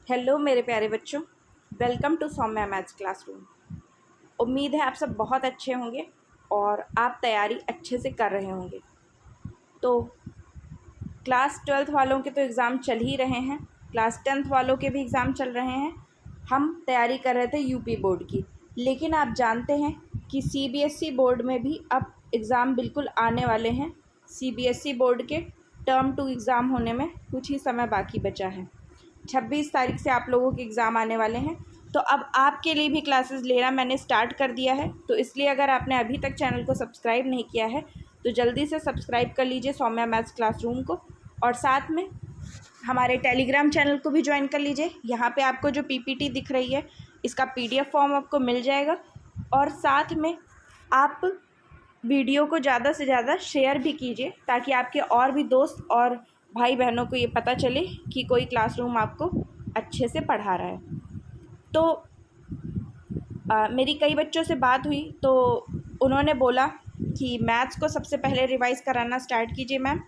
Hello मेरे प्यारे बच्चों, welcome to Saumya maths classroom. उम्मीद है आप सब बहुत अच्छे होंगे और आप तैयारी अच्छे से कर रहे होंगे। तो क्लास 12th वालों के तो एग्ज़ाम चल ही रहे हैं, क्लास 10th वालों के भी एग्ज़ाम चल रहे हैं। हम तैयारी कर रहे थे यूपी बोर्ड की, लेकिन आप जानते हैं कि सीबीएसई बोर्ड में भी अब एग्ज़ाम बिल्कुल आने वाले हैं। सीबीएसई बोर्ड के टर्म 2 एग्ज़ाम होने में कुछ ही समय बाकी बचा है। 26 तारीख से आप लोगों के एग्ज़ाम आने वाले हैं। तो अब आपके लिए भी क्लासेस लेना मैंने स्टार्ट कर दिया है। तो इसलिए अगर आपने अभी तक चैनल को सब्सक्राइब नहीं किया है तो जल्दी से सब्सक्राइब कर लीजिए सौम्या मैथ्स क्लासरूम को, और साथ में हमारे टेलीग्राम चैनल को भी ज्वाइन कर लीजिए। यहाँ पे आपको जो पीपीटी दिख रही है इसका पीडीएफ फॉर्म आपको मिल जाएगा, और साथ में आप वीडियो को ज़्यादा से ज़्यादा शेयर भी कीजिए ताकि आपके और भी दोस्त और भाई बहनों को ये पता चले कि कोई क्लासरूम आपको अच्छे से पढ़ा रहा है। तो मेरी कई बच्चों से बात हुई तो उन्होंने बोला कि मैथ्स को सबसे पहले रिवाइज़ कराना स्टार्ट कीजिए मैम।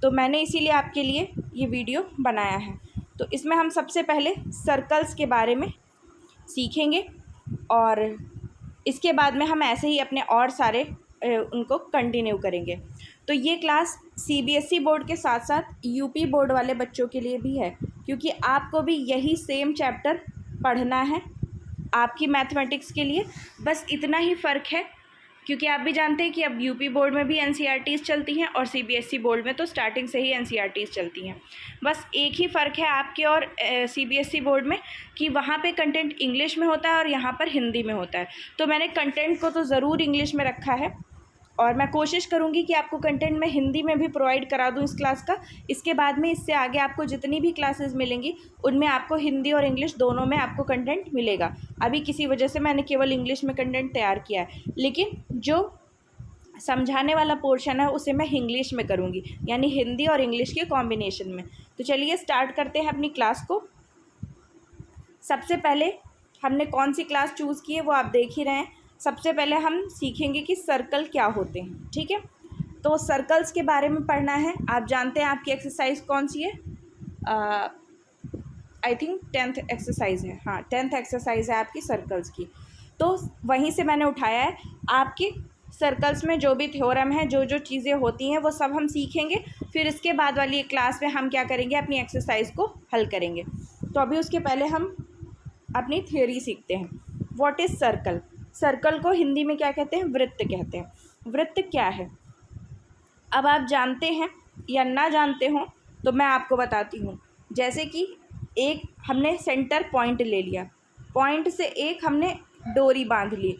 तो मैंने इसीलिए आपके लिए ये वीडियो बनाया है। तो इसमें हम सबसे पहले सर्कल्स के बारे में सीखेंगे और इसके बाद में हम ऐसे ही अपने और सारे उनको कंटिन्यू करेंगे। तो ये क्लास सीबीएसई बोर्ड के साथ साथ यूपी बोर्ड वाले बच्चों के लिए भी है, क्योंकि आपको भी यही सेम चैप्टर पढ़ना है आपकी मैथमेटिक्स के लिए। बस इतना ही फ़र्क है, क्योंकि आप भी जानते हैं कि अब यूपी बोर्ड में भी एनसीईआरटीज़ चलती हैं और सीबीएसई बोर्ड में तो स्टार्टिंग से ही एनसीईआरटीज़ चलती हैं। बस एक ही फ़र्क है आपके और सीबीएसई बोर्ड में कि वहाँ पे कंटेंट इंग्लिश में होता है और यहाँ पर हिंदी में होता है। तो मैंने कंटेंट को तो ज़रूर इंग्लिश में रखा है और मैं कोशिश करूँगी कि आपको कंटेंट मैं हिंदी में भी प्रोवाइड करा दूँ इस क्लास का। इसके बाद में इससे आगे आपको जितनी भी क्लासेस मिलेंगी उनमें आपको हिंदी और इंग्लिश दोनों में आपको कंटेंट मिलेगा। अभी किसी वजह से मैंने केवल इंग्लिश में कंटेंट तैयार किया है, लेकिन जो समझाने वाला पोर्शन है उसे मैं इंग्लिश में करूँगी, यानी हिंदी और इंग्लिश के कॉम्बिनेशन में। तो चलिए स्टार्ट करते हैं अपनी क्लास को। सबसे पहले हमने कौन सी क्लास चूज़ की है वो आप देख ही रहे हैं। सबसे पहले हम सीखेंगे कि सर्कल क्या होते हैं, ठीक है। तो सर्कल्स के बारे में पढ़ना है। आप जानते हैं आपकी एक्सरसाइज कौन सी है, आई थिंक 10th एक्सरसाइज है। हाँ, 10th एक्सरसाइज है आपकी सर्कल्स की। तो वहीं से मैंने उठाया है। आपकी सर्कल्स में जो भी थ्योरम है, जो जो चीज़ें होती हैं वो सब हम सीखेंगे। फिर इसके बाद वाली क्लास में हम क्या करेंगे, अपनी एक्सरसाइज को हल करेंगे। तो अभी उसके पहले हम अपनी थ्योरी सीखते हैं। What is circle. सर्कल को हिंदी में क्या कहते हैं, वृत्त कहते हैं। वृत्त क्या है, अब आप जानते हैं या ना जानते हो तो मैं आपको बताती हूँ। जैसे कि एक हमने सेंटर पॉइंट ले लिया, पॉइंट से एक हमने डोरी बांध ली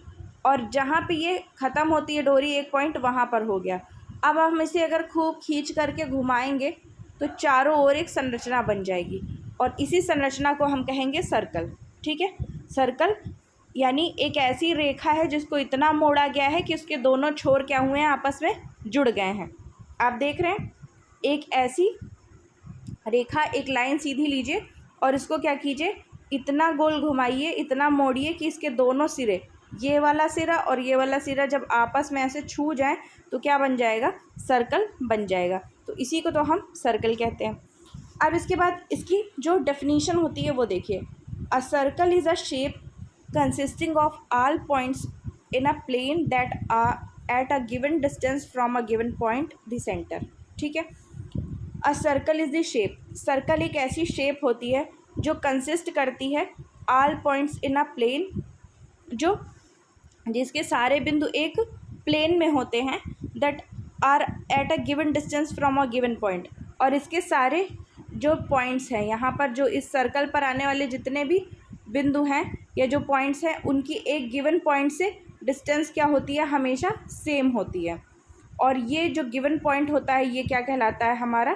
और जहाँ पे ये ख़त्म होती है डोरी, एक पॉइंट वहाँ पर हो गया। अब हम इसे अगर खूब खींच करके घुमाएंगे तो चारों ओर एक संरचना बन जाएगी और इसी संरचना को हम कहेंगे सर्कल, ठीक है। सर्कल यानी एक ऐसी रेखा है जिसको इतना मोड़ा गया है कि उसके दोनों छोर क्या हुए हैं, आपस में जुड़ गए हैं। आप देख रहे हैं, एक ऐसी रेखा, एक लाइन सीधी लीजिए और इसको क्या कीजिए, इतना गोल घुमाइए, इतना मोड़िए कि इसके दोनों सिरे, ये वाला सिरा और ये वाला सिरा जब आपस में ऐसे छू जाएं तो क्या बन जाएगा, सर्कल बन जाएगा। तो इसी को तो हम सर्कल कहते हैं। अब इसके बाद इसकी जो डेफिनीशन होती है वो देखिए। A circle is a shape consisting of all points in a plane that are at a given distance from a given point the centre, ठीक है। A circle is the shape. Circle एक ऐसी shape होती है जो consist करती है all points in a plane, जो जिसके सारे बिंदु एक प्लेन में होते हैं, that are at a given distance from a given point. और इसके सारे जो पॉइंट्स हैं, यहाँ पर जो इस सर्कल पर आने वाले जितने भी बिंदु हैं या जो पॉइंट्स हैं, उनकी एक गिवन पॉइंट से डिस्टेंस क्या होती है, हमेशा सेम होती है। और ये जो गिवन पॉइंट होता है ये क्या कहलाता है, हमारा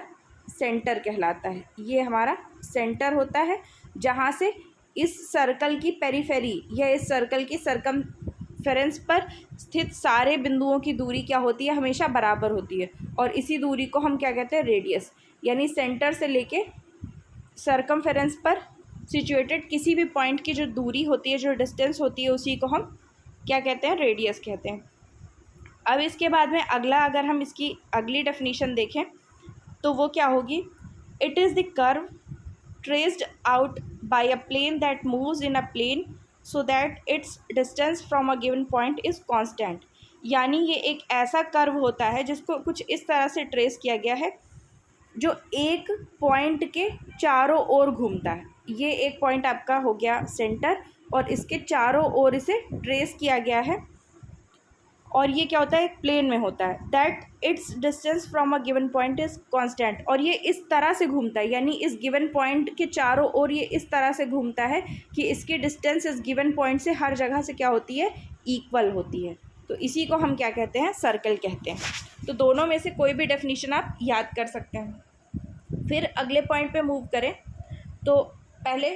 सेंटर कहलाता है। ये हमारा सेंटर होता है जहाँ से इस सर्कल की पेरिफेरी या इस सर्कल की सरकमफेरेंस पर स्थित सारे बिंदुओं की दूरी क्या होती है, हमेशा बराबर होती है। और इसी दूरी को हम क्या कहते हैं, रेडियस। यानी सेंटर से लेके सरकमफेरेंस पर सिचुएटेड किसी भी पॉइंट की जो दूरी होती है, जो डिस्टेंस होती है, उसी को हम क्या कहते हैं, रेडियस कहते हैं। अब इसके बाद में अगला, अगर हम इसकी अगली डेफिनीशन देखें तो वो क्या होगी, it is the curve traced out by a plane that moves in a plane so that its distance from a given point is constant. यानी ये एक ऐसा कर्व होता है जिसको कुछ इस तरह से ट्रेस किया गया है जो एक पॉइंट के चारों ओर घूमता है। ये एक पॉइंट आपका हो गया सेंटर और इसके चारों ओर इसे ट्रेस किया गया है और ये क्या होता है, एक प्लेन में होता है। That its distance from a given point is constant, और ये इस तरह से घूमता है, यानी इस गिवन पॉइंट के चारों ओर ये इस तरह से घूमता है कि इसकी डिस्टेंस इस गिवन पॉइंट से हर जगह से क्या होती है, इक्वल होती है। तो इसी को हम क्या कहते हैं, सर्कल कहते हैं। तो दोनों में से कोई भी डेफिनेशन आप याद कर सकते हैं। फिर अगले पॉइंट पे मूव करें तो पहले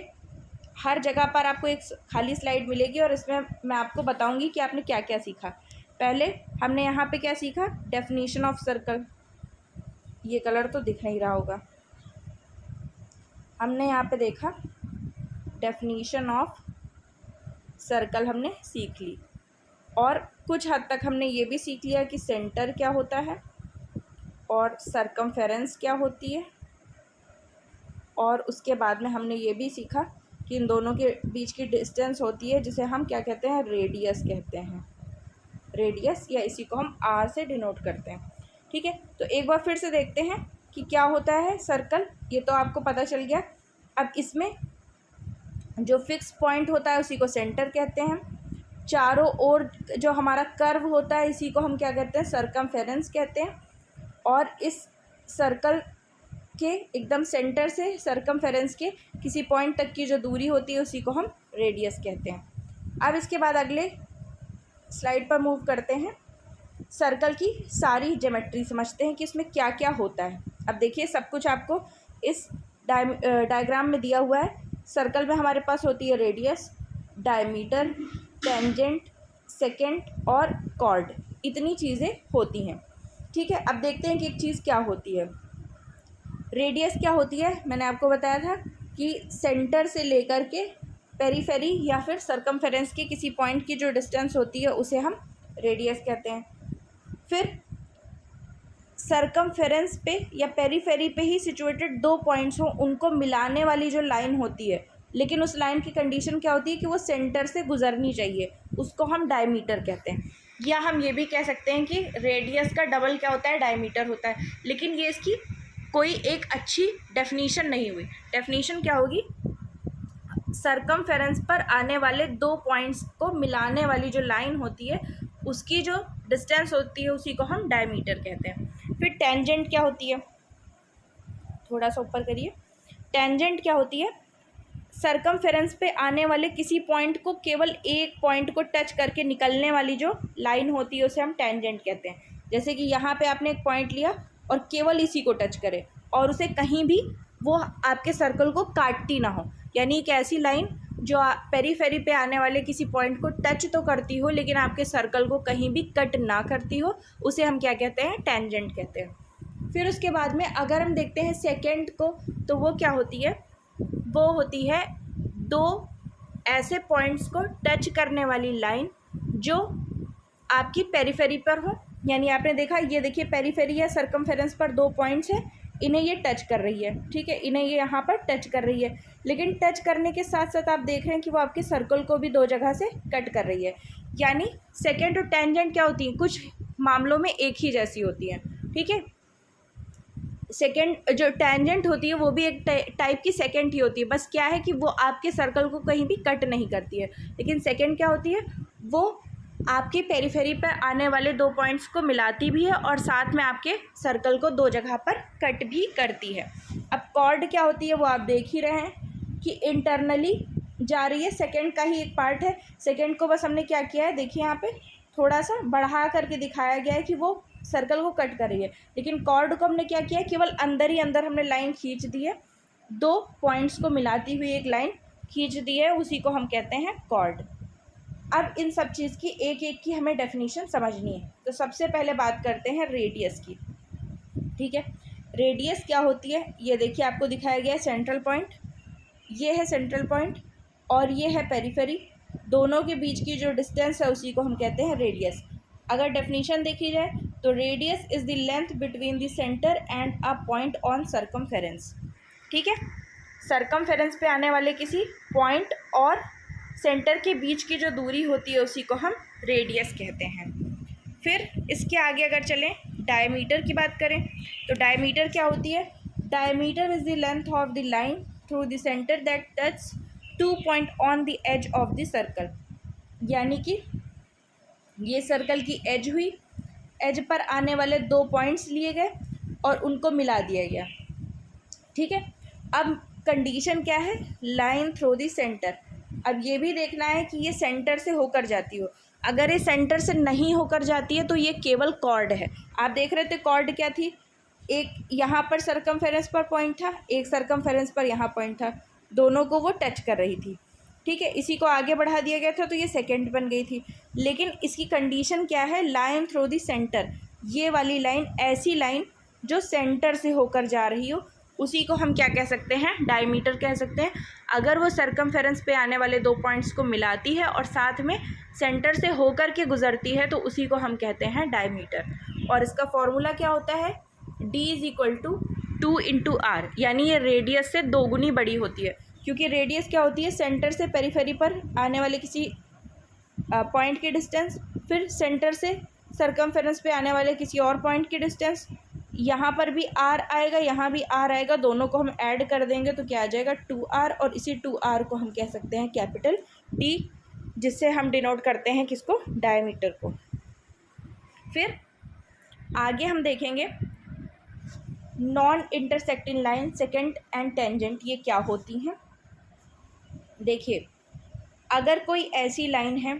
हर जगह पर आपको एक खाली स्लाइड मिलेगी और इसमें मैं आपको बताऊंगी कि आपने क्या क्या सीखा। पहले हमने यहाँ पे क्या सीखा, डेफिनेशन ऑफ सर्कल। ये कलर तो दिख नहीं रहा होगा। हमने यहाँ पे देखा डेफिनेशन ऑफ सर्कल हमने सीख ली, और कुछ हद तक हमने ये भी सीख लिया कि सेंटर क्या होता है और सरकमफेरेंस क्या होती है। और उसके बाद में हमने ये भी सीखा कि इन दोनों के बीच की डिस्टेंस होती है जिसे हम क्या कहते हैं, रेडियस कहते हैं। रेडियस, या इसी को हम आर से डिनोट करते हैं। ठीक है, तो एक बार फिर से देखते हैं कि क्या होता है सर्कल। ये तो आपको पता चल गया। अब इसमें जो फिक्स पॉइंट होता है उसी को सेंटर कहते हैं। चारों ओर जो हमारा कर्व होता है इसी को हम क्या कहते हैं, सरकमफेरेंस कहते हैं। और इस सर्कल के एकदम सेंटर से सरकमफेरेंस के किसी पॉइंट तक की जो दूरी होती है उसी को हम रेडियस कहते हैं। अब इसके बाद अगले स्लाइड पर मूव करते हैं। सर्कल की सारी ज्योमेट्री समझते हैं कि इसमें क्या क्या होता है। अब देखिए सब कुछ आपको इस डायग्राम में दिया हुआ है। सर्कल में हमारे पास होती है रेडियस, डायमीटर, टेंजेंट, सेकेंड और कॉर्ड। इतनी चीज़ें होती हैं। ठीक है, अब देखते हैं कि एक चीज़ क्या होती है। रेडियस क्या होती है, मैंने आपको बताया था कि सेंटर से लेकर के पेरीफेरी या फिर सरकमफेरेंस के किसी पॉइंट की जो डिस्टेंस होती है उसे हम रेडियस कहते हैं। फिर सरकमफेरेंस पे या पेरीफेरी पे ही सिचुएटेड दो पॉइंट्स हों, उनको मिलाने वाली जो लाइन होती है, लेकिन उस लाइन की कंडीशन क्या होती है कि वो सेंटर से गुजरनी चाहिए, उसको हम डायमीटर कहते हैं। या हम ये भी कह सकते हैं कि रेडियस का डबल क्या होता है, डायमीटर होता है। लेकिन ये इसकी कोई एक अच्छी डेफिनीशन नहीं हुई। डेफिनीशन क्या होगी, सरकमफेरेंस पर आने वाले दो पॉइंट्स को मिलाने वाली जो लाइन होती है उसकी जो डिस्टेंस होती है उसी को हम डायमीटर कहते हैं। फिर टेंजेंट क्या होती है, थोड़ा सा ऊपर करिए। टेंजेंट क्या होती है, सरकमफेरेंस पे आने वाले किसी पॉइंट को केवल एक पॉइंट को टच करके निकलने वाली जो लाइन होती है उसे हम टेंजेंट कहते हैं। जैसे कि यहाँ पे आपने एक पॉइंट लिया और केवल इसी को टच करे और उसे कहीं भी वो आपके सर्कल को काटती ना हो, यानी एक ऐसी लाइन जो पेरीफेरी पे आने वाले किसी पॉइंट को टच तो करती हो लेकिन आपके सर्कल को कहीं भी कट ना करती हो, उसे हम क्या कहते हैं, टेंजेंट कहते हैं। फिर उसके बाद में अगर हम देखते हैं सेकेंड को, तो वो क्या होती है, वो होती है दो ऐसे पॉइंट्स को टच करने वाली लाइन जो आपकी पेरीफेरी पर हो। यानी आपने देखा, ये देखिए पेरीफेरी या सरकमफेरेंस पर दो पॉइंट्स हैं, इन्हें ये टच कर रही है। ठीक है, इन्हें ये यहाँ पर टच कर रही है, लेकिन टच करने के साथ साथ आप देख रहे हैं कि वो आपके सर्कल को भी दो जगह से कट कर रही है। यानी सेकेंड और टेंजेंट क्या होती हैं, कुछ मामलों में एक ही जैसी होती हैं। ठीक है, सेकेंड जो टेंजेंट होती है वो भी एक टाइप की सेकेंड ही होती है, बस क्या है कि वो आपके सर्कल को कहीं भी कट नहीं करती है। लेकिन सेकेंड क्या होती है, वो आपकी पेरीफेरी पर आने वाले दो पॉइंट्स को मिलाती भी है और साथ में आपके सर्कल को दो जगह पर कट भी करती है। अब कॉर्ड क्या होती है वो आप देख ही रहे हैं कि इंटरनली जा रही है, सेकेंड का ही एक पार्ट है। सेकेंड को बस हमने क्या किया है, देखिए यहाँ पे थोड़ा सा बढ़ा करके दिखाया गया है कि वो सर्कल को कट कर रही है। लेकिन कॉर्ड को हमने क्या किया है, केवल अंदर ही अंदर हमने लाइन खींच दी है, दो पॉइंट्स को मिलाती हुई एक लाइन खींच दी है, उसी को हम कहते हैं कॉर्ड। अब इन सब चीज़ की एक एक की हमें डेफिनेशन समझनी है। तो सबसे पहले बात करते हैं रेडियस की। ठीक है, रेडियस क्या होती है, ये देखिए आपको दिखाया गया है सेंट्रल पॉइंट, ये है सेंट्रल पॉइंट और ये है पेरीफेरी, दोनों के बीच की जो डिस्टेंस है उसी को हम कहते हैं रेडियस। अगर डेफिनेशन देखी जाए तो radius is the length between the centre and a point on circumference. ठीक है, सर्कमफेरेंस पे आने वाले किसी पॉइंट और सेंटर के बीच की जो दूरी होती है उसी को हम रेडियस कहते हैं। फिर इसके आगे अगर चलें डायमीटर की बात करें तो डायमीटर क्या होती है? Diameter is the length of the line through the centre that touch 2 point on the edge of the circle. यानी कि ये सर्कल की एज हुई, एज पर आने वाले 2 पॉइंट्स लिए गए और उनको मिला दिया गया। ठीक है, अब कंडीशन क्या है? Line through the centre. अब ये भी देखना है कि ये सेंटर से होकर जाती हो। अगर ये सेंटर से नहीं होकर जाती है तो ये केवल कॉर्ड है। आप देख रहे थे कॉर्ड क्या थी? एक यहाँ पर सर्कमफेरेंस पर पॉइंट था, एक सर्कमफेरेंस पर यहाँ पॉइंट था, दोनों को वो टच कर रही थी। ठीक है, इसी को आगे बढ़ा दिया गया था तो ये सेकंड बन गई थी। लेकिन इसकी कंडीशन क्या है? Line through the centre. ये वाली लाइन, ऐसी लाइन जो सेंटर से होकर जा रही हो, उसी को हम क्या कह सकते हैं? डायमीटर कह सकते हैं। अगर वो सर्कमफेरेंस पे आने वाले 2 पॉइंट्स को मिलाती है और साथ में सेंटर से होकर के गुजरती है तो उसी को हम कहते हैं डायमीटर। और इसका फॉर्मूला क्या होता है? d = 2 × r, यानी ये रेडियस से 2 गुनी बड़ी होती है। क्योंकि रेडियस क्या होती है? सेंटर से पेरिफेरी पर आने वाले किसी पॉइंट की डिस्टेंस, फिर सेंटर से सर्कमफेरेंस पे आने वाले किसी और पॉइंट की डिस्टेंस। यहाँ पर भी r आएगा, यहाँ भी r आएगा, दोनों को हम ऐड कर देंगे तो क्या आ जाएगा? 2r। और इसी 2r को हम कह सकते हैं कैपिटल D, जिससे हम डिनोट करते हैं किसको? डायमीटर को। फिर आगे हम देखेंगे non intersecting line, second and tangent, ये क्या होती हैं? देखिए, अगर कोई ऐसी लाइन है,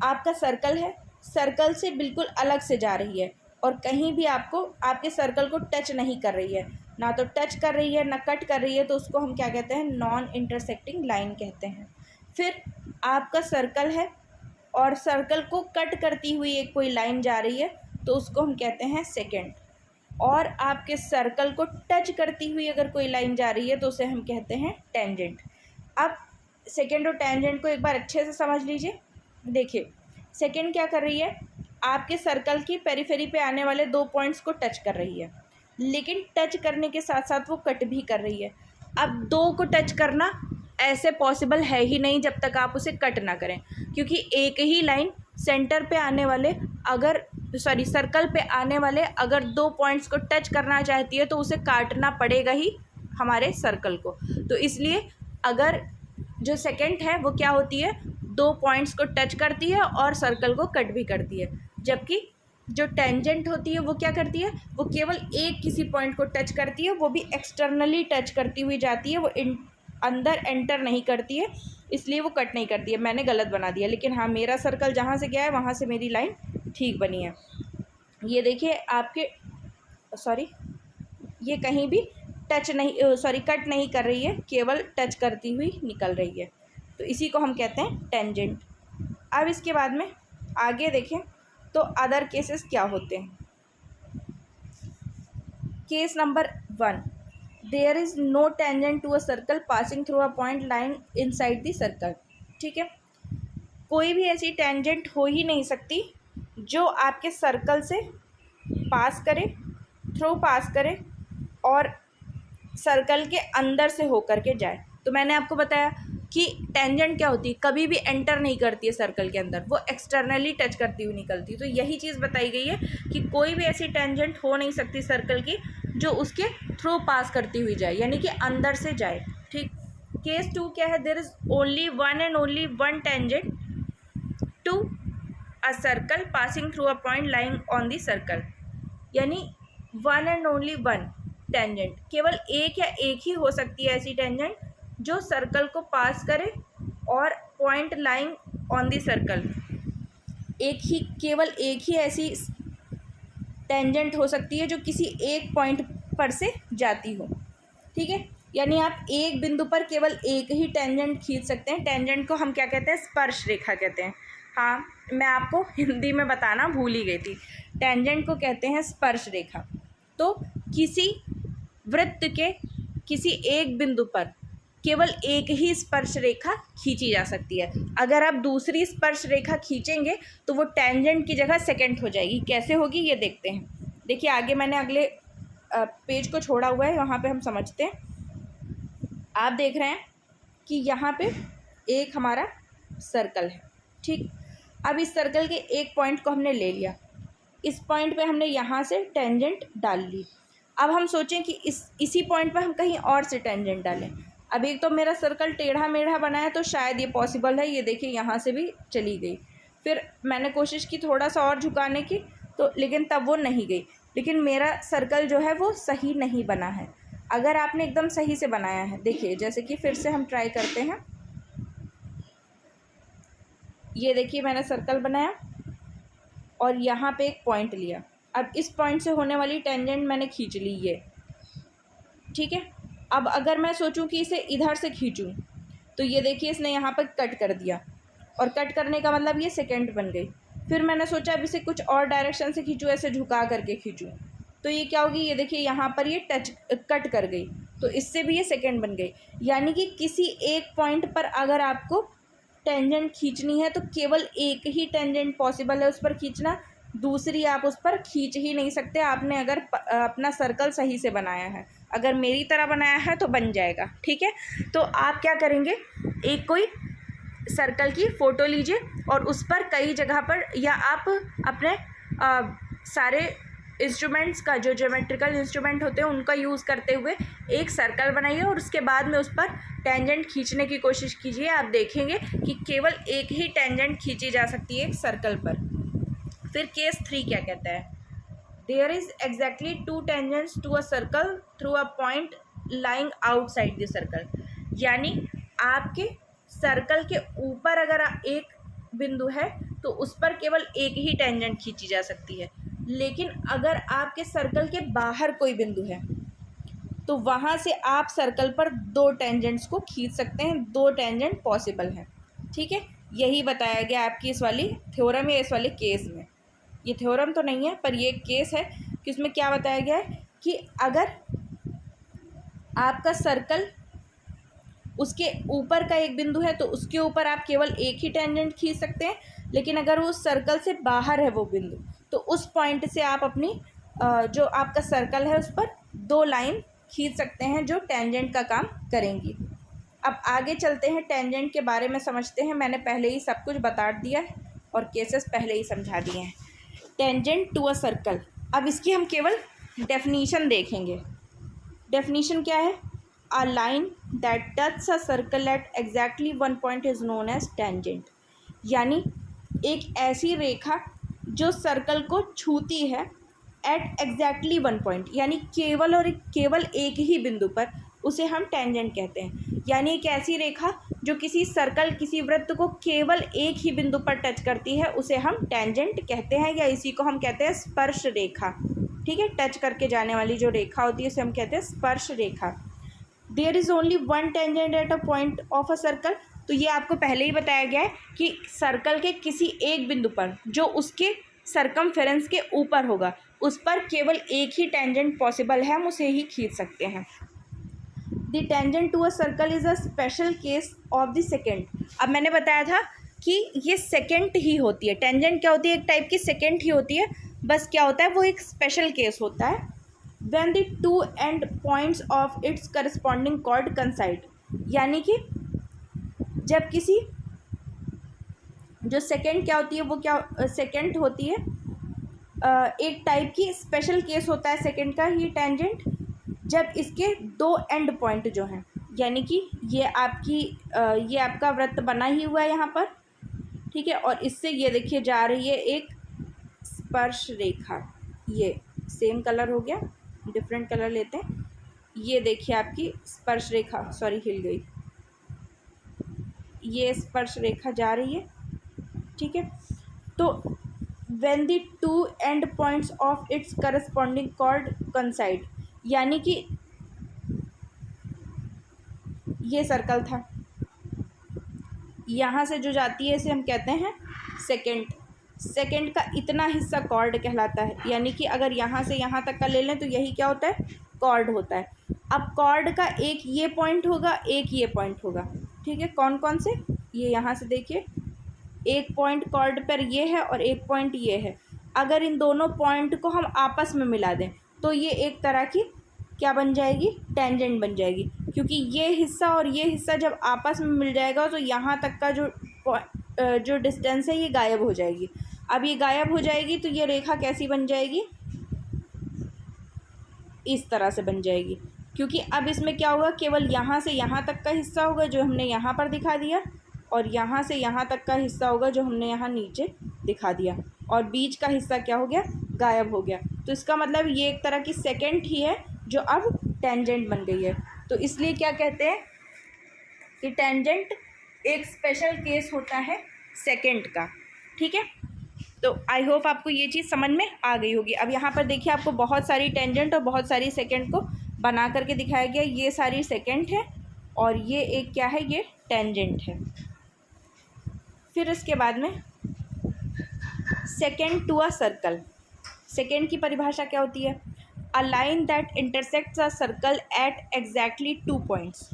आपका सर्कल है, सर्कल से बिल्कुल अलग से जा रही है और कहीं भी आपको आपके सर्कल को टच नहीं कर रही है, ना तो टच कर रही है ना कट कर रही है, तो उसको हम क्या कहते हैं? नॉन इंटरसेक्टिंग लाइन कहते हैं। फिर आपका सर्कल है और सर्कल को कट करती हुई एक कोई लाइन जा रही है तो उसको हम कहते हैं सेकेंड। और आपके सर्कल को टच करती हुई अगर कोई लाइन जा रही है तो उसे हम कहते हैं टेंजेंट। अब सेकेंड और टेंजेंट को एक बार अच्छे से समझ लीजिए। देखिए, सेकेंड क्या कर रही है? आपके सर्कल की पेरिफेरी पे आने वाले 2 पॉइंट्स को टच कर रही है, लेकिन टच करने के साथ साथ वो कट भी कर रही है। अब 2 को टच करना ऐसे पॉसिबल है ही नहीं जब तक आप उसे कट ना करें, क्योंकि एक ही लाइन सेंटर पे आने वाले सर्कल पे आने वाले अगर 2 पॉइंट्स को टच करना चाहती है तो उसे काटना पड़ेगा ही हमारे सर्कल को। तो इसलिए अगर जो सेकेंड है वो क्या होती है? 2 पॉइंट्स को टच करती है और सर्कल को कट भी करती है। जबकि जो टेंजेंट होती है वो क्या करती है? वो केवल एक किसी पॉइंट को टच करती है, वो भी एक्सटर्नली टच करती हुई जाती है, वो अंदर एंटर नहीं करती है, इसलिए वो कट नहीं करती है। मैंने गलत बना दिया, लेकिन हाँ, मेरा सर्कल जहाँ से गया है वहाँ से मेरी लाइन ठीक बनी है। ये देखिए आपके ये कहीं भी टच नहीं कट नहीं कर रही है, केवल टच करती हुई निकल रही है, तो इसी को हम कहते हैं टेंजेंट। अब इसके बाद में आगे देखें तो अदर केसेस क्या होते हैं। Case number 1, there is no tangent to a circle passing through a point line inside the circle. ठीक है, कोई भी ऐसी टेंजेंट हो ही नहीं सकती जो आपके सर्कल से पास करे, थ्रू पास करे और सर्कल के अंदर से होकर के जाए। तो मैंने आपको बताया कि टेंजेंट क्या होती है? कभी भी एंटर नहीं करती है सर्कल के अंदर, वो एक्सटर्नली टच करती हुई निकलती है। तो यही चीज़ बताई गई है कि कोई भी ऐसी टेंजेंट हो नहीं सकती सर्कल की जो उसके थ्रू पास करती हुई जाए, यानी कि अंदर से जाए। ठीक। केस 2 क्या है? There is only one and only one tangent to a circle passing through a point lying on the circle. यानी one and only one tangent, केवल एक या एक ही हो सकती है ऐसी टेंजेंट जो सर्कल को पास करे और point lying on the circle. केवल एक ही ऐसी टेंजेंट हो सकती है जो किसी एक पॉइंट पर से जाती हो। ठीक है, यानी आप एक बिंदु पर केवल एक ही टेंजेंट खींच सकते हैं। टेंजेंट को हम क्या कहते हैं? स्पर्श रेखा कहते हैं। हाँ, मैं आपको हिंदी में बताना भूल ही गई थी। टेंजेंट को कहते हैं स्पर्श रेखा। तो किसी वृत्त के किसी एक बिंदु पर केवल एक ही स्पर्श रेखा खींची जा सकती है। अगर आप दूसरी स्पर्श रेखा खींचेंगे तो वो टेंजेंट की जगह सेकेंड हो जाएगी। कैसे होगी ये देखते हैं। देखिए, आगे मैंने अगले पेज को छोड़ा हुआ है, वहाँ पे हम समझते हैं। आप देख रहे हैं कि यहाँ पे एक हमारा सर्कल है, ठीक। अब इस सर्कल के एक पॉइंट को हमने ले लिया, इस पॉइंट पे हमने यहाँ से टेंजेंट डाल ली। अब हम सोचें कि इसी पॉइंट पर हम कहीं और से टेंजेंट डालें। अब एक तो मेरा सर्कल टेढ़ा मेढ़ा बना है तो शायद ये पॉसिबल है, ये देखिए यहाँ से भी चली गई। फिर मैंने कोशिश की थोड़ा सा और झुकाने की, तो लेकिन तब वो नहीं गई। लेकिन मेरा सर्कल जो है वो सही नहीं बना है। अगर आपने एकदम सही से बनाया है, देखिए जैसे कि फिर से हम ट्राई करते हैं। ये देखिए मैंने सर्कल बनाया और यहाँ पे एक पॉइंट लिया। अब इस पॉइंट से होने वाली टेंजेंट मैंने खींच ली ये, ठीक है। अब अगर मैं सोचूं कि इसे इधर से खींचूं, तो ये देखिए इसने यहाँ पर कट कर दिया, और कट करने का मतलब ये सेकेंड बन गई। फिर मैंने सोचा अब इसे कुछ और डायरेक्शन से खींचूं, ऐसे झुका करके खींचूं, तो ये क्या होगी, ये देखिए यहाँ पर ये कट कर गई, तो इससे भी ये सेकेंड बन गई। यानी कि किसी एक पॉइंट पर अगर आपको टेंजेंट खींचनी है तो केवल एक ही टेंजेंट पॉसिबल है उस पर खींचना, दूसरी आप उस पर खींच ही नहीं सकते। आपने अगर अपना सर्कल सही से बनाया है, अगर मेरी तरह बनाया है तो बन जाएगा, ठीक है। तो आप क्या करेंगे, एक कोई सर्कल की फ़ोटो लीजिए और उस पर कई जगह पर, या आप अपने सारे इंस्ट्रूमेंट्स का, जो ज्योमेट्रिकल इंस्ट्रूमेंट होते हैं उनका यूज़ करते हुए एक सर्कल बनाइए और उसके बाद में उस पर टेंजेंट खींचने की कोशिश कीजिए। आप देखेंगे कि केवल एक ही टेंजेंट खींची जा सकती है एक सर्कल पर। फिर केस 3 क्या कहता है, there is exactly 2 tangents to a circle through a point lying outside the circle. यानी आपके सर्कल के ऊपर अगर एक बिंदु है तो उस पर केवल एक ही टेंजेंट खींची जा सकती है, लेकिन अगर आपके सर्कल के बाहर कोई बिंदु है तो वहाँ से आप सर्कल पर 2 टेंजेंट्स को खींच सकते हैं, 2 टेंजेंट पॉसिबल हैं, ठीक है। यही बताया गया आपकी इस वाली थ्योरम या इस वाले केस में। ये थ्योरम तो नहीं है पर ये एक केस है कि उसमें क्या बताया गया है कि अगर आपका सर्कल, उसके ऊपर का एक बिंदु है तो उसके ऊपर आप केवल एक ही टेंजेंट खींच सकते हैं, लेकिन अगर वो सर्कल से बाहर है वो बिंदु, तो उस पॉइंट से आप अपनी जो आपका सर्कल है उस पर 2 लाइन खींच सकते हैं जो टेंजेंट का काम करेंगी। अब आगे चलते हैं, टेंजेंट के बारे में समझते हैं। मैंने पहले ही सब कुछ बता दिया है और केसेस पहले ही समझा दिए हैं। टेंजेंट टू अ सर्कल, अब इसकी हम केवल डेफिनीशन देखेंगे। डेफिनीशन क्या है, a line that touch a circle at exactly 1 point is known as tangent. यानी एक ऐसी रेखा जो सर्कल को छूती है एट एग्जैक्टली 1 पॉइंट, यानी केवल और केवल एक ही बिंदु पर, उसे हम टेंजेंट कहते हैं। यानी एक ऐसी रेखा जो किसी सर्कल, किसी वृत्त को केवल एक ही बिंदु पर टच करती है उसे हम टेंजेंट कहते हैं, या इसी को हम कहते हैं स्पर्श रेखा, ठीक है। टच करके जाने वाली जो रेखा होती है उसे हम कहते हैं स्पर्श रेखा। There is only 1 tangent at a point of a circle, तो ये आपको पहले ही बताया गया है कि सर्कल के किसी एक बिंदु पर जो उसके सरकमफेरेंस के ऊपर होगा उस पर केवल एक ही टेंजेंट पॉसिबल है, हम उसे ही खींच सकते हैं। The tangent to a circle is a special case of the secant. अब मैंने बताया था कि ये सेकेंड ही होती है, टेंजेंट क्या होती है, एक टाइप की सेकेंड ही होती है, बस क्या होता है वो एक स्पेशल केस होता है। When the 2 end points of its corresponding chord coincide, यानी कि जब किसी, जो सेकेंड क्या होती है वो क्या सेकेंड होती है, एक टाइप की स्पेशल केस होता है सेकेंड का ही टेंजेंट, जब इसके 2 एंड पॉइंट जो हैं, यानी कि ये आपका वृत्त बना ही हुआ है यहाँ पर, ठीक है, और इससे ये देखिए जा रही है एक स्पर्श रेखा। ये सेम कलर हो गया, डिफरेंट कलर लेते हैं। ये देखिए आपकी स्पर्श रेखा, सॉरी हिल गई, ये स्पर्श रेखा जा रही है, ठीक है। तो when the 2 end points of its corresponding chord coincide, यानी कि ये सर्कल था, यहाँ से जो जाती है इसे हम कहते हैं सेकेंड का इतना हिस्सा कॉर्ड कहलाता है। यानी कि अगर यहाँ से यहाँ तक का ले लें तो यही क्या होता है, कॉर्ड होता है। अब कॉर्ड का एक ये पॉइंट होगा, एक ये पॉइंट होगा, ठीक है। कौन कौन से, ये यहाँ से देखिए एक पॉइंट कॉर्ड पर ये है और एक पॉइंट ये है। अगर इन दोनों पॉइंट को हम आपस में मिला दें तो ये एक तरह की क्या बन जाएगी, टेंजेंट बन जाएगी। क्योंकि ये हिस्सा और ये हिस्सा जब आपस में मिल जाएगा तो यहाँ तक का जो डिस्टेंस है ये गायब हो जाएगी। अब ये गायब हो जाएगी तो ये रेखा कैसी बन जाएगी, इस तरह से बन जाएगी। क्योंकि अब इसमें क्या होगा, केवल यहाँ से यहाँ तक का हिस्सा होगा जो हमने यहाँ पर दिखा दिया, और यहाँ से यहाँ तक का हिस्सा होगा जो हमने यहाँ नीचे दिखा दिया, और बीच का हिस्सा क्या हो गया, गायब हो गया। तो इसका मतलब ये एक तरह की सेकेंड ही है जो अब टेंजेंट बन गई है। तो इसलिए क्या कहते हैं कि टेंजेंट एक स्पेशल केस होता है सेकेंड का। ठीक है, तो आई होप आपको ये चीज़ समझ में आ गई होगी। अब यहाँ पर देखिए आपको बहुत सारी टेंजेंट और बहुत सारी सेकेंड को बना करके दिखाया गया। ये सारी सेकेंड है और ये एक क्या है, ये टेंजेंट है। फिर इसके बाद में secant to a circle. Secant की परिभाषा क्या होती है, a line that intersects a circle at exactly 2 points.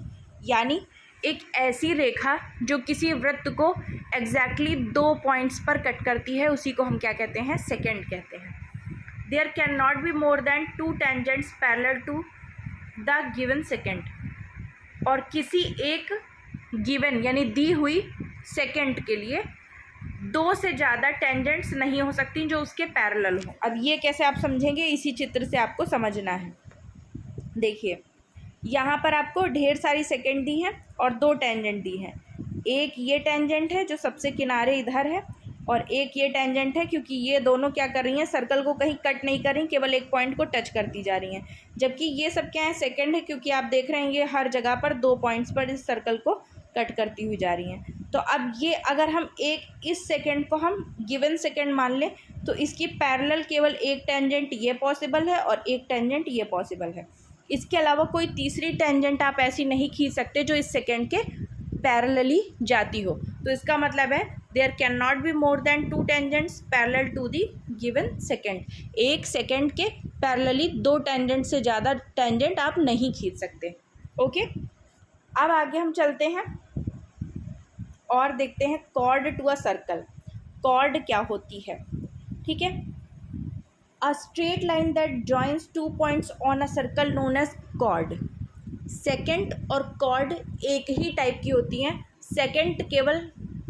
यानी एक ऐसी रेखा जो किसी वृत्त को एग्जैक्टली 2 पॉइंट्स पर कट करती है, उसी को हम क्या कहते हैं, सेकेंड कहते हैं। There can not be more than 2 tangents parallel to the given secant. और किसी एक गिवन यानी दी हुई सेकेंड के लिए 2 से ज़्यादा टेंजेंट्स नहीं हो सकती जो उसके पैरेलल हो। अब ये कैसे आप समझेंगे, इसी चित्र से आपको समझना है। देखिए यहाँ पर आपको ढेर सारी सेकेंड दी हैं और 2 टेंजेंट दी हैं। एक ये टेंजेंट है जो सबसे किनारे इधर है, और एक ये टेंजेंट है, क्योंकि ये दोनों क्या कर रही हैं, सर्कल को कहीं कट नहीं कर रही, केवल एक पॉइंट को टच करती जा रही हैं। जबकि ये सब क्या है, सेकेंड है, क्योंकि आप देख रहे हैं ये हर जगह पर 2 पॉइंट्स पर इस सर्कल को कट करती हुई जा रही हैं। तो अब ये अगर हम इस सेकेंड को हम गिवन सेकेंड मान लें तो इसकी पैरेलल केवल एक टेंजेंट ये पॉसिबल है और एक टेंजेंट ये पॉसिबल है। इसके अलावा कोई तीसरी टेंजेंट आप ऐसी नहीं खींच सकते जो इस सेकेंड के पैरेलली जाती हो। तो इसका मतलब है there can not be more than 2 tangents parallel to the given secant. एक सेकेंड के पैरेलली 2 टेंजेंट से ज़्यादा टेंजेंट आप नहीं खींच सकते। ओके, अब आगे हम चलते हैं और देखते हैं chord to a circle. Chord क्या होती है, ठीक है, a straight line that joins 2 points on a circle known as chord. Secant और कॉर्ड एक ही टाइप की होती हैं। सेकेंड केवल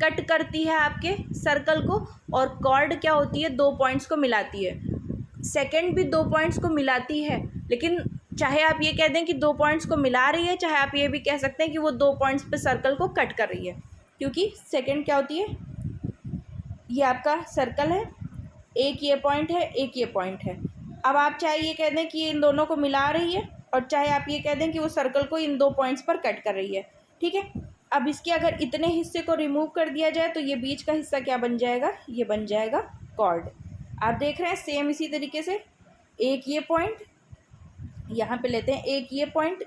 कट करती है आपके सर्कल को, और कॉर्ड क्या होती है, 2 पॉइंट्स को मिलाती है। सेकेंड भी 2 पॉइंट्स को मिलाती है, लेकिन चाहे आप ये कह दें कि 2 पॉइंट्स को मिला रही है, चाहे आप ये भी कह सकते हैं कि वो 2 पॉइंट्स पे सर्कल को कट कर रही है। क्योंकि सेकेंड क्या होती है, ये आपका सर्कल है, एक ये पॉइंट है, एक ये पॉइंट है। अब आप चाहे ये कह दें कि ये इन दोनों को मिला रही है, और चाहे आप ये कह दें कि वो सर्कल को इन 2 पॉइंट्स पर कट कर रही है। ठीक है, अब इसके अगर इतने हिस्से को रिमूव कर दिया जाए तो ये बीच का हिस्सा क्या बन जाएगा, ये बन जाएगा कॉर्ड। आप देख रहे हैं सेम इसी तरीके से, एक ये पॉइंट यहाँ पे लेते हैं, एक ये पॉइंट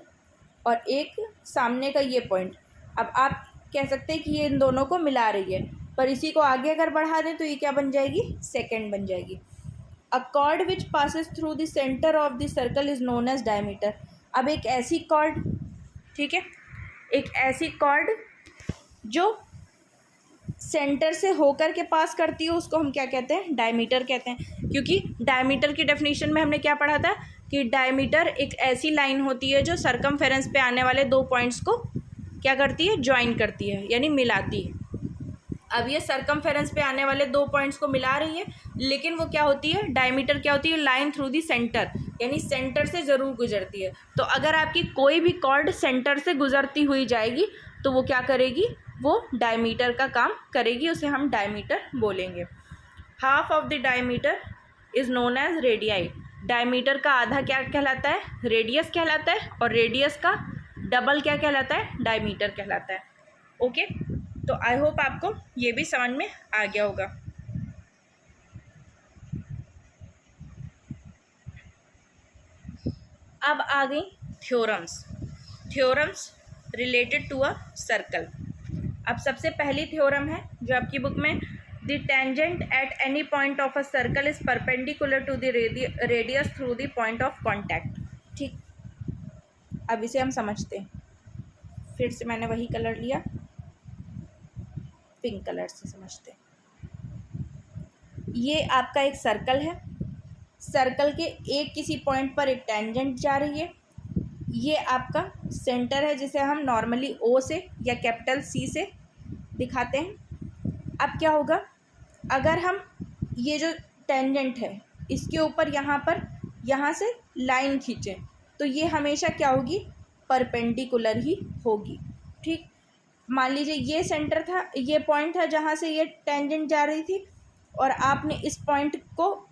और एक सामने का ये पॉइंट। अब आप कह सकते हैं कि ये इन दोनों को मिला रही है, पर इसी को आगे अगर बढ़ा दें तो ये क्या बन जाएगी, सेकेंड बन जाएगी। A chord which passes through the centre of the circle is known as diameter. अब एक ऐसी कॉर्ड, ठीक है, एक ऐसी कॉर्ड जो सेंटर से होकर के पास करती है उसको हम क्या कहते हैं, डायमीटर कहते हैं। क्योंकि डायमीटर की डेफिनेशन में हमने क्या पढ़ा था कि डायमीटर एक ऐसी लाइन होती है जो सरकमफेरेंस पे आने वाले 2 पॉइंट्स को क्या करती है, ज्वाइन करती है, यानी मिलाती है। अब ये सरकमफेरेंस पे आने वाले 2 पॉइंट्स को मिला रही है, लेकिन वो क्या होती है, डायमीटर क्या होती है, लाइन थ्रू दी सेंटर, यानी सेंटर से ज़रूर गुजरती है। तो अगर आपकी कोई भी कॉर्ड सेंटर से गुजरती हुई जाएगी तो वो क्या करेगी, वो डायमीटर का काम करेगी, उसे हम डायमीटर बोलेंगे। Half of the diameter is known as radii. Diameter का आधा क्या कहलाता है, रेडियस कहलाता है, और रेडियस का डबल क्या कहलाता है, डायमीटर कहलाता है। ओके, तो आई होप आपको ये भी समझ में आ गया होगा। अब आ गई theorems. Theorems related to a circle. अब सबसे पहली थ्योरम है जो आपकी बुक में, the tangent at any point of a circle is perpendicular to the radius through the point of contact. ठीक, अब इसे हम समझते हैं। फिर से मैंने वही कलर लिया, पिंक कलर से समझते हैं। ये आपका एक सर्कल है, सर्कल के एक किसी पॉइंट पर एक टेंजेंट जा रही है, ये आपका सेंटर है जिसे हम नॉर्मली ओ से या कैपिटल सी से दिखाते हैं। अब क्या होगा, अगर हम ये जो टेंजेंट है इसके ऊपर यहाँ से लाइन खींचें तो ये हमेशा क्या होगी, परपेंडिकुलर ही होगी। ठीक, मान लीजिए ये सेंटर था, ये पॉइंट था जहाँ से ये टेंजेंट जा रही थी और आपने इस पॉइंट को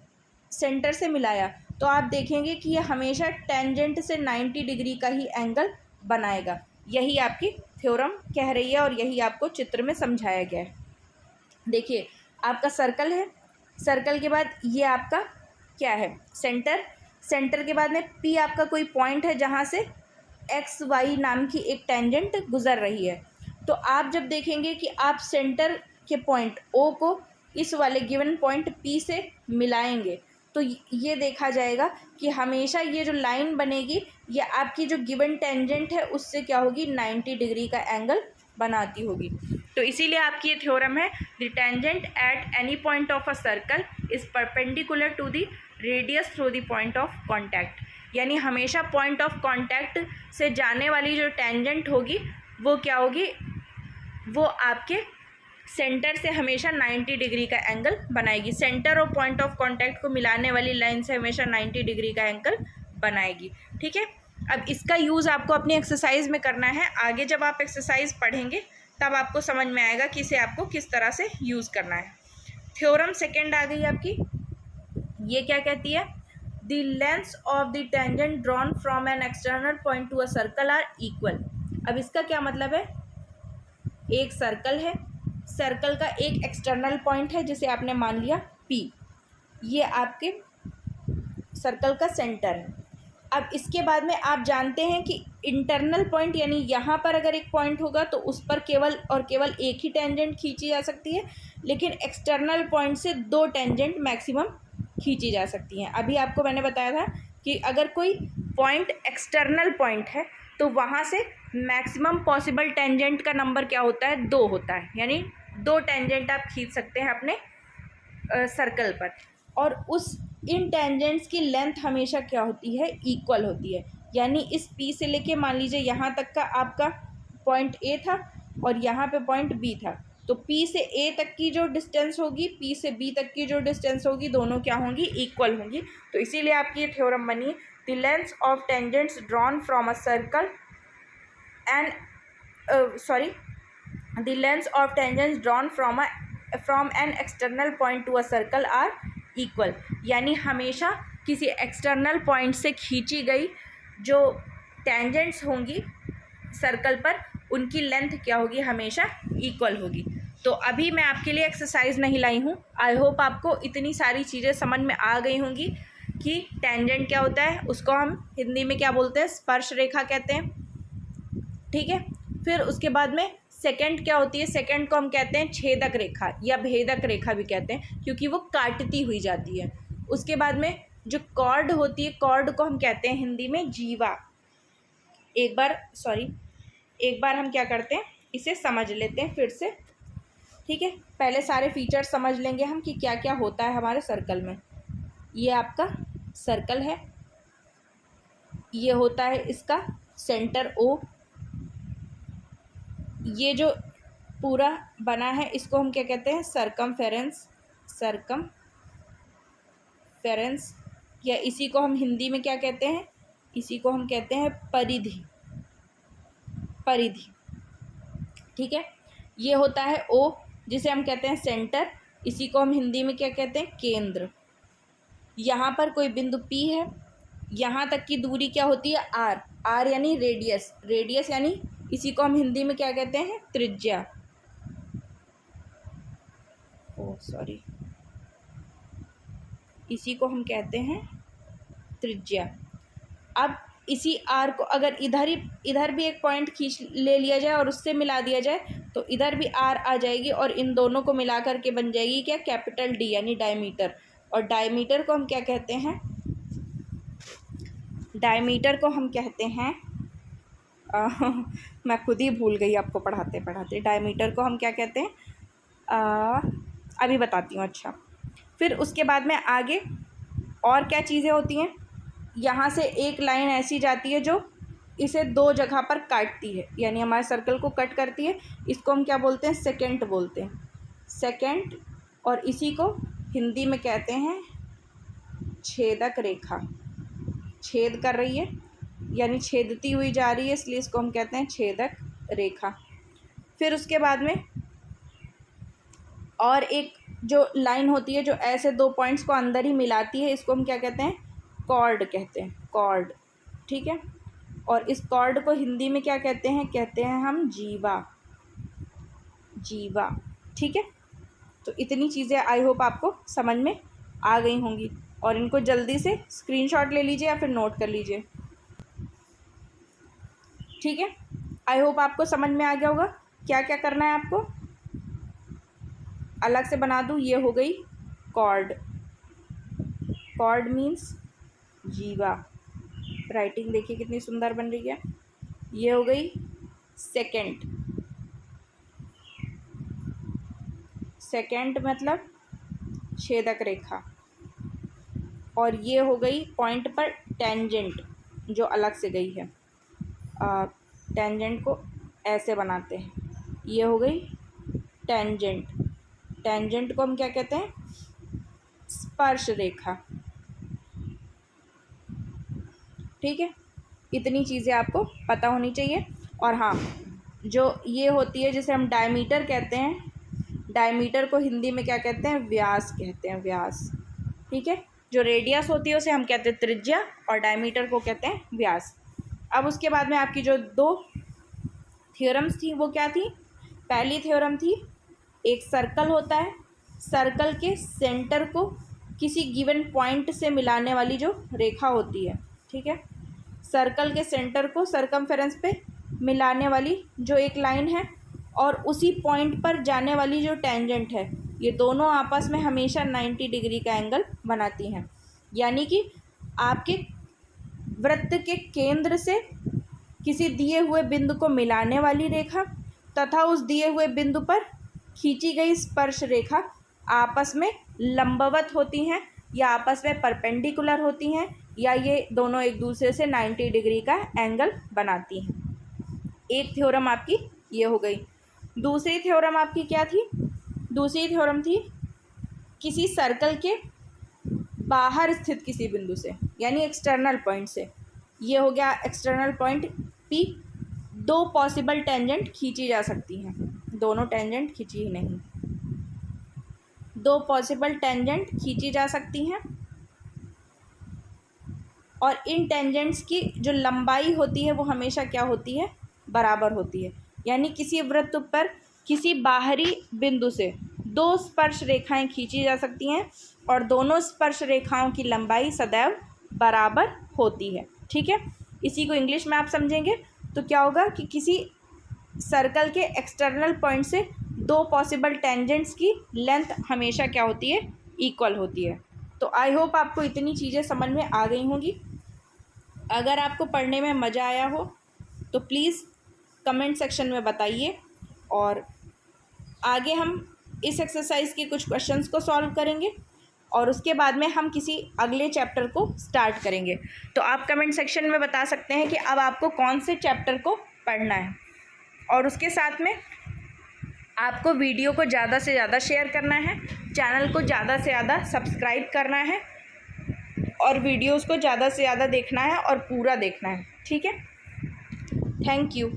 सेंटर से मिलाया तो आप देखेंगे कि ये हमेशा टेंजेंट से 90 डिग्री का ही एंगल बनाएगा। यही आपकी थ्योरम कह रही है और यही आपको चित्र में समझाया गया है। देखिए आपका सर्कल है, सर्कल के बाद ये आपका क्या है, सेंटर। सेंटर के बाद में पी आपका कोई पॉइंट है जहाँ से एक्स वाई नाम की एक टेंजेंट गुजर रही है। तो आप जब देखेंगे कि आप सेंटर के पॉइंट ओ को इस वाले गिवन पॉइंट पी से मिलाएंगे तो ये देखा जाएगा कि हमेशा ये जो लाइन बनेगी ये आपकी जो गिवन टेंजेंट है उससे क्या होगी, 90 डिग्री का एंगल बनाती होगी। तो इसीलिए आपकी ये थ्योरम है, the tangent at any point of a circle is perpendicular to the radius through the point of contact. यानी हमेशा पॉइंट ऑफ कॉन्टैक्ट से जाने वाली जो टेंजेंट होगी वो क्या होगी, वो आपके सेंटर से हमेशा 90 डिग्री का एंगल बनाएगी। सेंटर और पॉइंट ऑफ कांटेक्ट को मिलाने वाली लाइन से हमेशा 90 डिग्री का एंगल बनाएगी। ठीक है, अब इसका यूज़ आपको अपनी एक्सरसाइज में करना है। आगे जब आप एक्सरसाइज पढ़ेंगे तब आपको समझ में आएगा कि इसे आपको किस तरह से यूज़ करना है। थ्योरम सेकेंड आ गई आपकी, ये क्या कहती है, the lengths of the tangent drawn from an external point to a circle are equal. अब इसका क्या मतलब है, एक सर्कल है, सर्कल का एक एक्सटर्नल पॉइंट है जिसे आपने मान लिया P, ये आपके सर्कल का सेंटर है। अब इसके बाद में आप जानते हैं कि इंटरनल पॉइंट यानी यहाँ पर अगर एक पॉइंट होगा तो उस पर केवल और केवल एक ही टेंजेंट खींची जा सकती है, लेकिन एक्सटर्नल पॉइंट से 2 टेंजेंट मैक्सिमम खींची जा सकती हैं। अभी आपको मैंने बताया था कि अगर कोई पॉइंट एक्सटर्नल पॉइंट है तो वहाँ से मैक्सिमम पॉसिबल टेंजेंट का नंबर क्या होता है, 2 होता है। यानी 2 टेंजेंट आप खींच सकते हैं अपने सर्कल पर, और इन टेंजेंट्स की लेंथ हमेशा क्या होती है, इक्वल होती है। यानी इस P से लेके मान लीजिए यहाँ तक का आपका पॉइंट A था और यहाँ पे पॉइंट B था, तो P से A तक की जो डिस्टेंस होगी, P से B तक की जो डिस्टेंस होगी, दोनों क्या होंगी, इक्वल होंगी। तो इसीलिए आपकी ये थ्योरम बनी, the lengths of tangents drawn from a circle and the lengths of tangents drawn from an external point to a circle are equal। यानी हमेशा किसी एक्सटर्नल पॉइंट से खींची गई जो टेंजेंट्स होंगी सर्कल पर, उनकी लेंथ क्या होगी, हमेशा इक्वल होगी। तो अभी मैं आपके लिए एक्सरसाइज नहीं लाई हूँ। आई होप आपको इतनी सारी चीज़ें समझ में आ गई होंगी कि टेंजेंट क्या होता है, उसको हम हिंदी में क्या बोलते हैं, स्पर्श रेखा कहते हैं। ठीक है, फिर उसके बाद में सेकंड क्या होती है, सेकंड को हम कहते हैं छेदक रेखा या भेदक रेखा भी कहते हैं, क्योंकि वो काटती हुई जाती है। उसके बाद में जो कॉर्ड होती है, कॉर्ड को हम कहते हैं हिंदी में जीवा। एक बार हम क्या करते हैं, इसे समझ लेते हैं फिर से। ठीक है, पहले सारे फीचर्स समझ लेंगे हम कि क्या क्या होता है हमारे सर्कल में। ये आपका सर्कल है, ये होता है इसका सेंटर O। ये जो पूरा बना है इसको हम क्या कहते हैं, सरकमफेरेंस, या इसी को हम हिंदी में क्या कहते हैं, इसी को हम कहते हैं परिधि। ठीक है, ये होता है O जिसे हम कहते हैं सेंटर, इसी को हम हिंदी में क्या कहते हैं, केंद्र। यहाँ पर कोई बिंदु P है, यहाँ तक की दूरी क्या होती है, R यानी रेडियस यानी इसी को हम हिंदी में क्या कहते हैं, त्रिज्या। इसी को हम कहते हैं त्रिज्या। अब इसी R को अगर इधर भी एक पॉइंट खींच ले लिया जाए और उससे मिला दिया जाए तो इधर भी R आ जाएगी और इन दोनों को मिला करके बन जाएगी क्या, कैपिटल D यानी डायमीटर। और डायमीटर को हम क्या कहते हैं, डायमीटर को हम कहते हैं मैं खुद ही भूल गई आपको पढ़ाते पढ़ाते। डायमीटर को हम क्या कहते हैं, अभी बताती हूँ। अच्छा, फिर उसके बाद में आगे और क्या चीज़ें होती हैं, यहाँ से एक लाइन ऐसी जाती है जो इसे दो जगह पर काटती है, यानी हमारे सर्कल को कट करती है। इसको हम क्या बोलते हैं? सेकेंट बोलते हैं, सेकेंट। और इसी को हिंदी में कहते हैं छेदक रेखा। छेद कर रही है यानी छेदती हुई जा रही है, इसलिए इसको हम कहते हैं छेदक रेखा। फिर उसके बाद में और एक जो लाइन होती है जो ऐसे दो पॉइंट्स को अंदर ही मिलाती है, इसको हम क्या कहते हैं? कॉर्ड कहते हैं, कॉर्ड। ठीक है। और इस कॉर्ड को हिंदी में क्या कहते हैं? कहते हैं हम जीवा, जीवा। ठीक है। तो इतनी चीज़ें आई होप आपको समझ में आ गई होंगी, और इनको जल्दी से स्क्रीनशॉट ले लीजिए या फिर नोट कर लीजिए। ठीक है। आई होप आपको समझ में आ गया होगा क्या क्या करना है आपको। अलग से बना दूँ, ये हो गई कॉर्ड, कॉर्ड मीन्स जीवा। राइटिंग देखिए कितनी सुंदर बन रही है। ये हो गई सेकेंड, सेकेंड मतलब छेदक रेखा। और ये हो गई पॉइंट पर टेंजेंट, जो अलग से गई है। टेंजेंट को ऐसे बनाते हैं, ये हो गई टेंजेंट। टेंजेंट को हम क्या कहते हैं? स्पर्श रेखा। ठीक है। इतनी चीज़ें आपको पता होनी चाहिए। और हाँ, जो ये होती है जिसे हम डायमीटर कहते हैं, डायमीटर को हिंदी में क्या कहते हैं? व्यास कहते हैं, व्यास। ठीक है। जो रेडियस होती है उसे हम कहते हैं त्रिज्या, और डायमीटर को कहते हैं व्यास। अब उसके बाद में आपकी जो दो थ्योरम्स थी वो क्या थी? पहली थ्योरम थी, एक सर्कल होता है, सर्कल के सेंटर को किसी गिवन पॉइंट से मिलाने वाली जो रेखा होती है। ठीक है। सर्कल के सेंटर को सर्कमफेरेंस पे मिलाने वाली जो एक लाइन है, और उसी पॉइंट पर जाने वाली जो टेंजेंट है, ये दोनों आपस में हमेशा 90 डिग्री का एंगल बनाती हैं। यानी कि आपके वृत्त के केंद्र से किसी दिए हुए बिंदु को मिलाने वाली रेखा तथा उस दिए हुए बिंदु पर खींची गई स्पर्श रेखा आपस में लंबवत होती हैं, या आपस में परपेंडिकुलर होती हैं, या ये दोनों एक दूसरे से 90 डिग्री का एंगल बनाती हैं। एक थ्योरम आपकी ये हो गई। दूसरी थ्योरम आपकी क्या थी? दूसरी थ्योरम थी किसी सर्कल के बाहर स्थित किसी बिंदु से, यानी एक्सटर्नल पॉइंट से। ये हो गया एक्सटर्नल पॉइंट पी। दो पॉसिबल टेंजेंट खींची जा सकती हैं, दोनों टेंजेंट खींची ही नहीं, दो पॉसिबल टेंजेंट खींची जा सकती हैं। और इन टेंजेंट्स की जो लंबाई होती है वो हमेशा क्या होती है? बराबर होती है। यानी किसी वृत्त पर किसी बाहरी बिंदु से दो स्पर्श रेखाएं खींची जा सकती हैं, और दोनों स्पर्श रेखाओं की लंबाई सदैव बराबर होती है। ठीक है। इसी को इंग्लिश में आप समझेंगे तो क्या होगा कि किसी सर्कल के एक्सटर्नल पॉइंट से दो पॉसिबल टेंजेंट्स की लेंथ हमेशा क्या होती है? इक्वल होती है। तो आई होप आपको इतनी चीज़ें समझ में आ गई होंगी। अगर आपको पढ़ने में मज़ा आया हो तो प्लीज़ कमेंट सेक्शन में बताइए, और आगे हम इस एक्सरसाइज के कुछ क्वेश्चंस को सॉल्व करेंगे, और उसके बाद में हम किसी अगले चैप्टर को स्टार्ट करेंगे। तो आप कमेंट सेक्शन में बता सकते हैं कि अब आपको कौन से चैप्टर को पढ़ना है। और उसके साथ में आपको वीडियो को ज़्यादा से ज़्यादा शेयर करना है, चैनल को ज़्यादा से ज़्यादा सब्सक्राइब करना है, और वीडियोज़ को ज़्यादा से ज़्यादा देखना है और पूरा देखना है। ठीक है। Thank you.